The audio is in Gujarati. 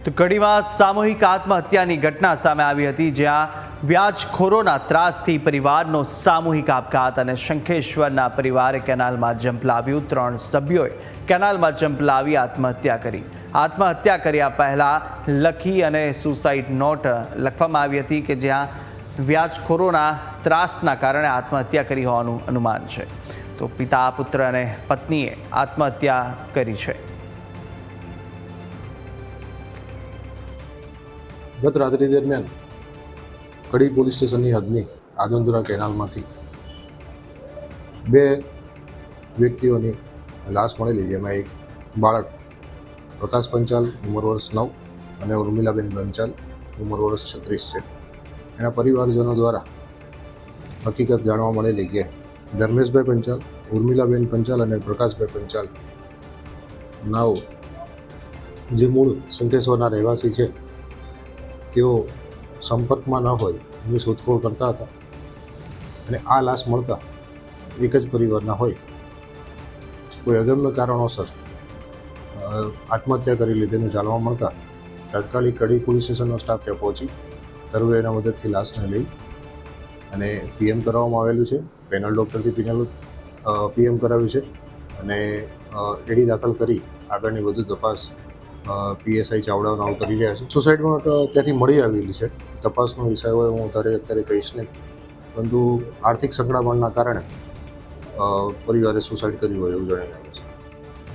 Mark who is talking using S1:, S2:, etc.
S1: તો કડીમાં સામૂહિક આત્મહત્યાની ઘટના સામે આવી હતી, જ્યાં વ્યાજખોરોના ત્રાસથી પરિવારનો સામૂહિક આપઘાત અને શંખેશ્વરના પરિવારે કેનાલમાં ઝંપલાવ્યું। 3 સભ્યોએ કેનાલમાં ઝંપલાવી આત્મહત્યા કરી। આત્મહત્યા કર્યા પહેલા લખી અને સુસાઇડ નોટ લખવામાં આવી હતી કે જ્યાં વ્યાજખોરોના ત્રાસના કારણે આત્મહત્યા કરી હોવાનું અનુમાન છે। તો પિતા, પુત્ર અને પત્નીએ આત્મહત્યા કરી છે।
S2: ગત રાત્રિ દરમિયાન કડી પોલીસ સ્ટેશનની હદની આદંદુરા કેનાલમાંથી 2 વ્યક્તિઓની લાશ મળેલી, જેમાં એક બાળક પ્રકાશ પંચાલ ઉંમર વર્ષ 9 અને ઉર્મિલાબેન પંચાલ ઉંમર વર્ષ 36 છે। એના પરિવારજનો દ્વારા હકીકત જાણવા મળેલી કે ધર્મેશભાઈ પંચાલ, ઉર્મિલાબેન પંચાલ અને પ્રકાશભાઈ પંચાલ નાઓ જે મૂળ શંખેશ્વરના રહેવાસી છે, તેઓ સંપર્કમાં ન હોય એની શોધખોળ કરતા હતા અને આ લાશ મળતા એક જ પરિવારના હોય કોઈ અગમ્ય કારણોસર આત્મહત્યા કરી લીધેનું જાણવા મળતા તાત્કાલિક કડી પોલીસ સ્ટેશનનો સ્ટાફ ત્યાં પહોંચી તરવૈયાના મદદથી લાશને લઈ અને પીએમ કરવામાં આવેલું છે। પેનલ ડૉક્ટરથી પીએમ કરાવ્યું છે અને એડી દાખલ કરી આગળની વધુ તપાસ પીએસઆઈ ચાવડા નાઓ કરી રહ્યા છે। સુસાઇડમાં ત્યાંથી મળી આવેલી છે। તપાસનો વિષય હોય હું અત્યારે કહીશ નહીં, પરંતુ આર્થિક સંકળામણના કારણે પરિવારે સુસાઇડ કર્યું હોય એવું જણાઈ આવે છે।